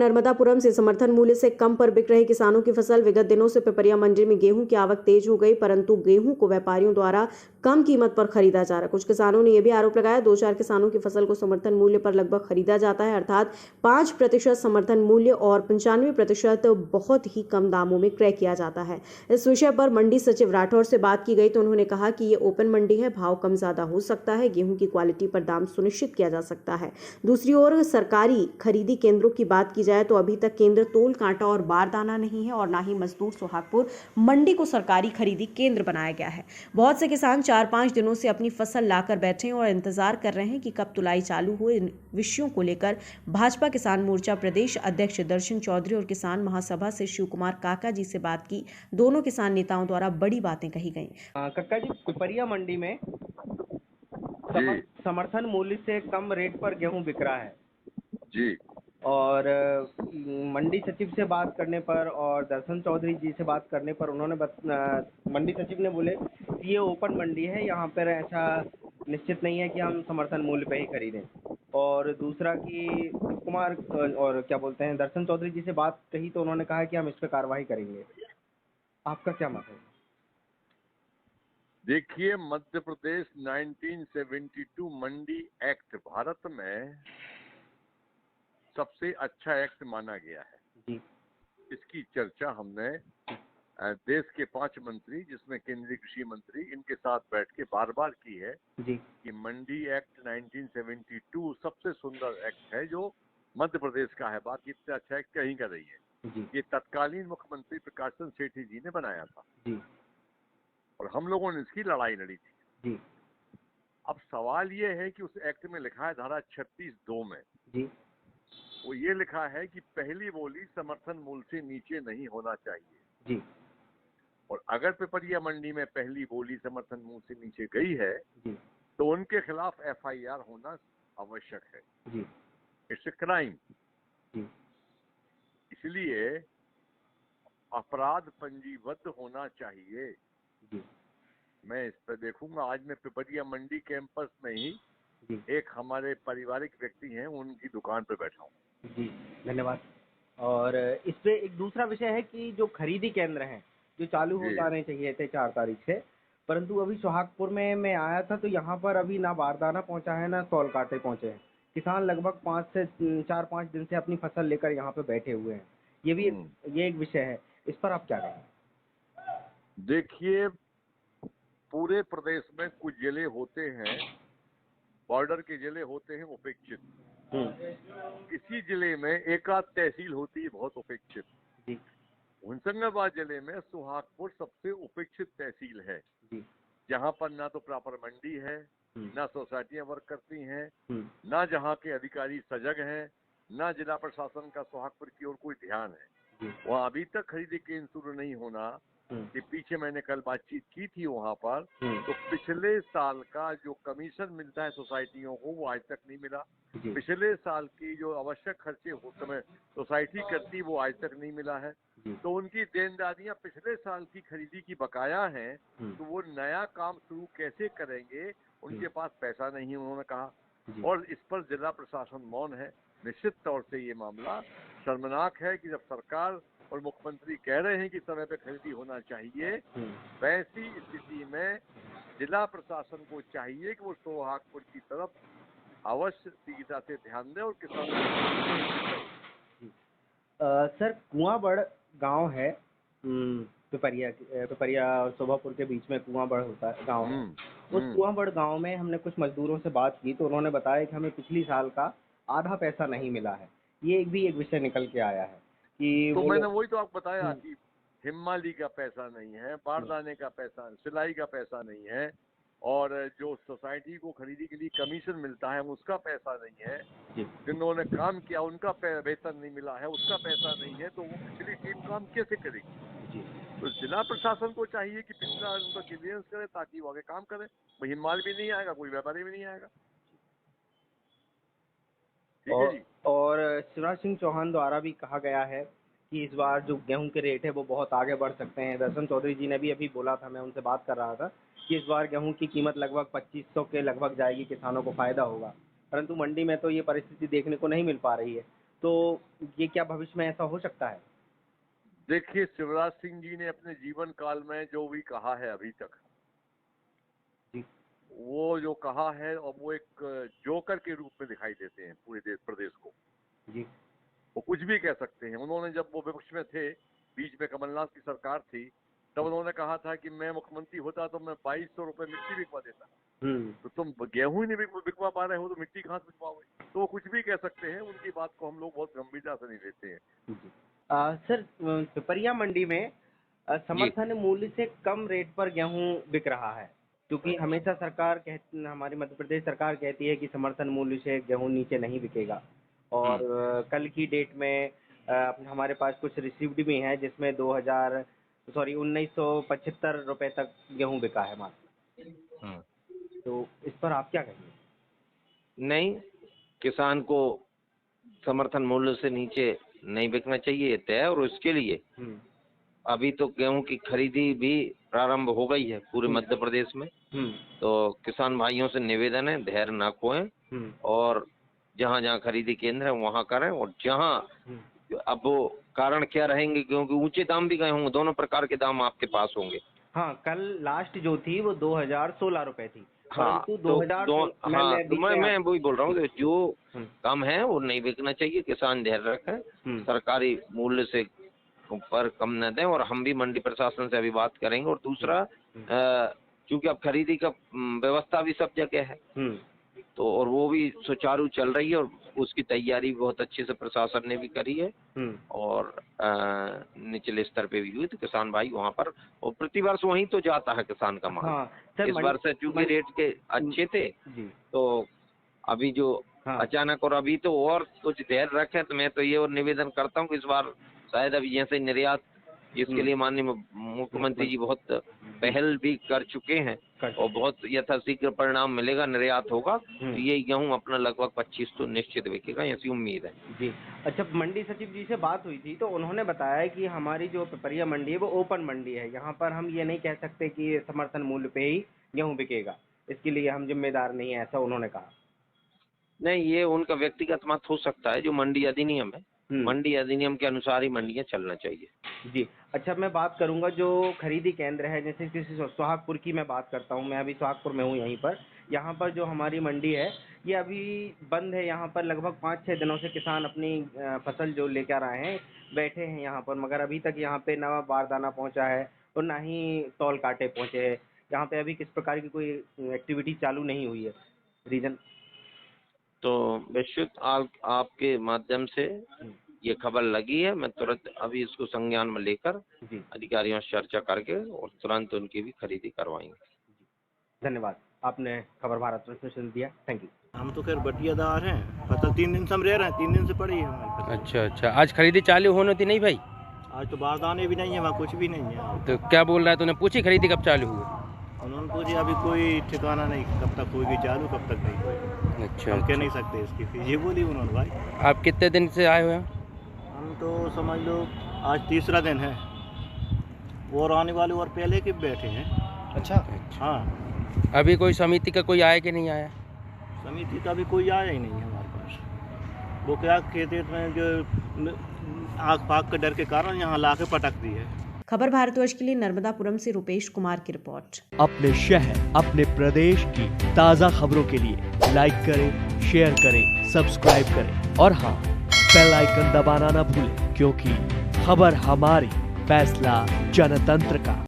नर्मदापुरम से समर्थन मूल्य से कम पर बिक रहे किसानों की फसल। विगत दिनों से पिपरिया मंडी में गेहूं की आवक तेज हो गई, परंतु गेहूं को व्यापारियों द्वारा कम कीमत पर खरीदा जा रहा है। कुछ किसानों ने यह भी आरोप लगाया, 2-4 किसानों की फसल को समर्थन मूल्य पर लगभग खरीदा जाता है, अर्थात 5% समर्थन मूल्य और 95% बहुत ही कम दामों में क्रय किया जाता है। इस विषय पर मंडी सचिव राठौर से बात की गई तो उन्होंने कहा कि ये ओपन मंडी है, भाव कम ज्यादा हो सकता है, गेहूं की क्वालिटी पर दाम सुनिश्चित किया जा सकता है। दूसरी ओर सरकारी खरीदी केंद्रों की बात की जाए तो अभी तक केंद्र तोल कांटा और बारदाना नहीं है और ना ही मजदूर सोहागपुर मंडी को सरकारी खरीदी केंद्र बनाया गया है। बहुत से किसान 4-5 दिनों से अपनी फसल लाकर बैठे हैं और इंतजार कर रहे हैं कि कब तुलाई चालू हो। इन विषयों को लेकर भाजपा किसान मोर्चा प्रदेश अध्यक्ष दर्शन चौधरी और किसान महासभा से शिव कुमार काका जी से बात की। दोनों किसान नेताओं द्वारा बड़ी बातें कही गई। कक्का जी, पिपरिया मंडी में समर्थन मूल्य से कम रेट पर गेहूं बिक रहा है जी। और मंडी सचिव से बात करने पर और दर्शन चौधरी जी से बात करने पर उन्होंने मंडी सचिव ने बोले कि ये ओपन मंडी है, यहाँ पर ऐसा निश्चित नहीं है कि हम समर्थन मूल्य पे ही खरीदें। और दूसरा कि कुमार और क्या बोलते हैं दर्शन चौधरी जी से बात कही तो उन्होंने कहा कि हम इस पर कार्रवाई करेंगे। आपका क्या मत है? देखिए, मध्य प्रदेश 1972 मंडी एक्ट भारत में सबसे अच्छा एक्ट माना गया है जी। इसकी चर्चा हमने देश के 5 मंत्री, जिसमें केंद्रीय कृषि मंत्री, इनके साथ बैठ के बार बार की है जी। कि मंडी एक्ट 1972 सबसे सुंदर एक्ट है जो मध्य प्रदेश का है। बाकी इससे अच्छा एक्ट कहीं का नहीं है। जी। ये तत्कालीन मुख्यमंत्री प्रकाश चंद्र सेठी जी ने बनाया था जी। और हम लोगों ने इसकी लड़ाई लड़ी थी। जी। अब सवाल ये है कि उस एक्ट में लिखा है धारा 36(2) में जी। वो ये लिखा है कि पहली बोली समर्थन मूल्य से नीचे नहीं होना चाहिए। जी। और अगर पिपरिया मंडी में पहली बोली समर्थन मूल्य से नीचे गई है जी। तो उनके खिलाफ FIR होना आवश्यक है। जी। It's crime. जी। इसलिए अपराध पंजीबद्ध होना चाहिए। जी। मैं इस पर देखूंगा। आज मैं पिपरिया मंडी कैंपस में ही जी। एक हमारे पारिवारिक व्यक्ति हैं, उनकी दुकान पर बैठा हूँ। जी, धन्यवाद। और इस पे एक दूसरा विषय है कि जो खरीदी केंद्र हैं जो चालू हो जाने चाहिए थे 4 तारीख से, परंतु अभी सोहागपुर में मैं आया था तो यहाँ पर अभी ना बारदाना पहुँचा है ना तौल कांटे पहुँचे हैं। किसान लगभग 4-5 दिन से अपनी फसल लेकर यहाँ पे बैठे हुए हैं। ये एक विषय है, इस पर आप क्या कहेंगे? देखिए, पूरे प्रदेश में कुछ जिले होते हैं, बॉर्डर के जिले होते हैं उपेक्षित। किसी जिले में एक आध तहसील होती है बहुत उपेक्षित। होशंगाबाद जिले में सोहागपुर सबसे उपेक्षित तहसील है, जहाँ पर ना तो प्रॉपर मंडी है, ना सोसाइटियां वर्क करती हैं, ना जहाँ के अधिकारी सजग हैं, ना जिला प्रशासन का सोहागपुर की ओर कोई ध्यान है। वहाँ अभी तक खरीदी केंद्र शुरू नहीं होना कि पीछे मैंने कल बातचीत की थी वहाँ पर, तो पिछले साल का जो कमीशन मिलता है सोसाइटियों को वो आज तक नहीं मिला। पिछले साल की जो आवश्यक खर्चे उस समय सोसाइटी करती वो आज तक नहीं मिला है। तो उनकी देनदारियां पिछले साल की खरीदी की बकाया हैं, तो वो नया काम शुरू कैसे करेंगे? उनके पास पैसा नहीं, उन्होंने कहा। और इस पर जिला प्रशासन मौन है। निश्चित तौर से ये मामला शर्मनाक है कि जब सरकार और मुख्यमंत्री कह रहे हैं कि समय पे खरीदी होना चाहिए, वैसी स्थिति में जिला प्रशासन को चाहिए कि वो सोहागपुर की तरफ अवश्य तीव्रता से ध्यान दें और किसानों सर, कुआंबड़ गांव है, पिपरिया और शोभापुर के बीच में कुआंबड़ होता है गांव है। उस कुआंबड़ गांव में हमने कुछ मजदूरों से बात की तो उन्होंने बताया कि हमें पिछली साल का आधा पैसा नहीं मिला है। ये भी एक विषय निकल के आया है कि तो मैंने वही तो आपको बताया कि हिम्माली का पैसा नहीं है, बारदाने का पैसा, सिलाई का पैसा नहीं है, और जो सोसाइटी को खरीदी के लिए कमीशन मिलता है उसका पैसा नहीं है, जिन्होंने काम किया उनका वेतन नहीं मिला है, उसका पैसा नहीं है, तो वो पिछली टीम काम कैसे करेगी? तो जिला प्रशासन को चाहिए कि पिछला उनका क्लियरेंस करे ताकि वो आगे काम करे। वही माल भी नहीं आएगा, कोई व्यापारी भी नहीं आएगा। ठीक है जी। और शिवराज सिंह चौहान द्वारा भी कहा गया है कि इस बार जो गेहूं के रेट है वो बहुत आगे बढ़ सकते हैं। दर्शन चौधरी जी ने भी अभी बोला था, मैं उनसे बात कर रहा था कि इस बार गेहूं की कीमत लगभग 2500 के लगभग जाएगी, किसानों को फायदा होगा। परंतु मंडी में तो ये परिस्थिति देखने को नहीं मिल पा रही है। तो ये क्या भविष्य में ऐसा हो सकता है? देखिए, शिवराज सिंह जी ने अपने जीवन काल में जो भी कहा है अभी तक, जी। वो जो कहा है, और वो एक जोकर के रूप में दिखाई देते हैं पूरे देश प्रदेश को। जी। वो कुछ भी कह सकते हैं। उन्होंने जब वो विपक्ष में थे, बीच में कमलनाथ की सरकार थी, तब उन्होंने कहा था कि मैं मुख्यमंत्री होता तो मैं 2200 रुपए मिट्टी बिकवा देता। तो तुम गेहूं ही नहीं बिकवा पा रहे हो तो मिट्टी कहाँ से बिकवाओगे? तो वो कुछ भी कह सकते हैं, उनकी बात को हम लोग बहुत गंभीरता से नहीं लेते हैं। सर, पिपरिया मंडी में समर्थन मूल्य से कम रेट पर गेहूं बिक रहा है, क्योंकि हमेशा हमारी मध्य प्रदेश सरकार कहती है कि समर्थन मूल्य से गेहूं नीचे नहीं बिकेगा। और कल की डेट में हमारे पास कुछ रिसिप्ट भी हैं जिसमें 1975 रुपए तक गेहूं बिका है मात्र। तो इस पर आप क्या कहेंगे? नहीं, किसान को समर्थन मूल्य से नीचे नहीं बिकना चाहिए, ये तय है। और उसके लिए अभी तो गेहूं की खरीदी भी प्रारंभ हो गई है पूरे मध्य प्रदेश में। तो किसान भाइयों से निवेदन है, धैर्य ना खोएं और जहां जहां खरीदी केंद्र है वहां करें। और जहां अब वो कारण क्या रहेंगे, क्योंकि ऊंचे दाम भी गए होंगे, दोनों प्रकार के दाम आपके पास होंगे। हाँ, कल लास्ट जो थी वो 2016 रुपए थी। हाँ, तो मैं वही बोल रहा हूँ, जो कम है वो नहीं बिकना चाहिए। किसान धैर्य रखें, सरकारी मूल्य से पर कम न दें। और हम भी मंडी प्रशासन से अभी बात करेंगे। और दूसरा, क्योंकि अब खरीदी का व्यवस्था भी सब जगह है, तो और वो भी सुचारू चल रही है और उसकी तैयारी बहुत अच्छे से प्रशासन ने भी करी है। और निचले स्तर पे भी हुई, तो किसान भाई वहाँ पर, और प्रतिवर्ष वहीं तो जाता है किसान का माल। हाँ, इस वर्ष चूंकि रेट के अच्छे थे, तो अभी जो अचानक, और अभी तो और कुछ धैर्य रखें। तो मैं तो ये और निवेदन करता हूँ कि इस बार शायद अभी जैसे निर्यात, इसके लिए माननीय मुख्यमंत्री जी बहुत पहल भी कर चुके हैं और बहुत यथाशीघ्र परिणाम मिलेगा, निर्यात होगा। तो ये गेहूं अपना लगभग 25 तो निश्चित बिकेगा, ऐसी उम्मीद है जी। अच्छा, मंडी सचिव जी से बात हुई थी तो उन्होंने बताया कि हमारी जो पिपरिया मंडी है वो ओपन मंडी है, यहाँ पर हम ये नहीं कह सकते कि समर्थन मूल्य पे ही गेहूं बिकेगा, इसके लिए हम जिम्मेदार नहीं है, ऐसा उन्होंने कहा। नहीं, ये उनका व्यक्तिगत मत हो सकता है। जो मंडी अधिनियम है, मंडी अधिनियम के अनुसार ही मंडियां चलना चाहिए। जी। अच्छा, मैं बात करूंगा जो खरीदी केंद्र है, जैसे किसी सुहागपुर की मैं बात करता हूं, मैं अभी सुहागपुर में हूं यहीं पर। यहाँ पर जो हमारी मंडी है ये अभी बंद है। यहाँ पर लगभग 5-6 दिनों से किसान अपनी फसल जो लेकर आए हैं बैठे हैं यहाँ पर, मगर अभी तक यहाँ पे ना बारदाना पहुँचा है और ना ही तौल कांटे पहुँचे हैं। यहाँ पे अभी किस प्रकार की कोई एक्टिविटी चालू नहीं हुई है। रीजन तो विश्व आपके माध्यम से ये खबर लगी है, मैं तुरंत अभी इसको संज्ञान में लेकर अधिकारियों से चर्चा करके और तुरंत उनकी भी खरीदी करवाएंगे। धन्यवाद, आपने खबर भारत में सुन दिया। Thank you. हम तो खैर बटियादार हैं, फसल 3 दिन से हम रह रहे हैं, 3 दिन से पड़ी है हमारी फसल। अच्छा अच्छा, आज खरीदी चालू होनी थी नहीं भाई? आज तो बारदाने भी नहीं है, वहाँ कुछ भी नहीं है। तो क्या बोल रहा है, तूने पूछी खरीदी कब चालू हुई? उन्होंने पूछी अभी कोई ठिकाना नहीं, कब तक होगी चालू, कब तक नहीं होगी। अच्छा, हम कह नहीं सकते इसकी, फिर ये बोली उन्होंने। भाई आप कितने दिन से आए हुए हैं? हम तो समझ लो आज तीसरा दिन है, और आने वाले और पहले के बैठे हैं। अच्छा। हाँ, अभी कोई समिति का कोई आया कि नहीं आया? समिति का भी कोई आया ही नहीं है हमारे पास। वो क्या कहते हैं, जो आग फाग के डर के कारण यहाँ ला के पटक दी है। खबर भारतवर्ष के लिए नर्मदापुरम से रुपेश कुमार की रिपोर्ट। अपने शहर, अपने प्रदेश की ताज़ा खबरों के लिए लाइक करें, शेयर करें, सब्सक्राइब करें और हाँ, बेल आइकन दबाना ना भूलें, क्योंकि खबर हमारी, फैसला जनतंत्र का।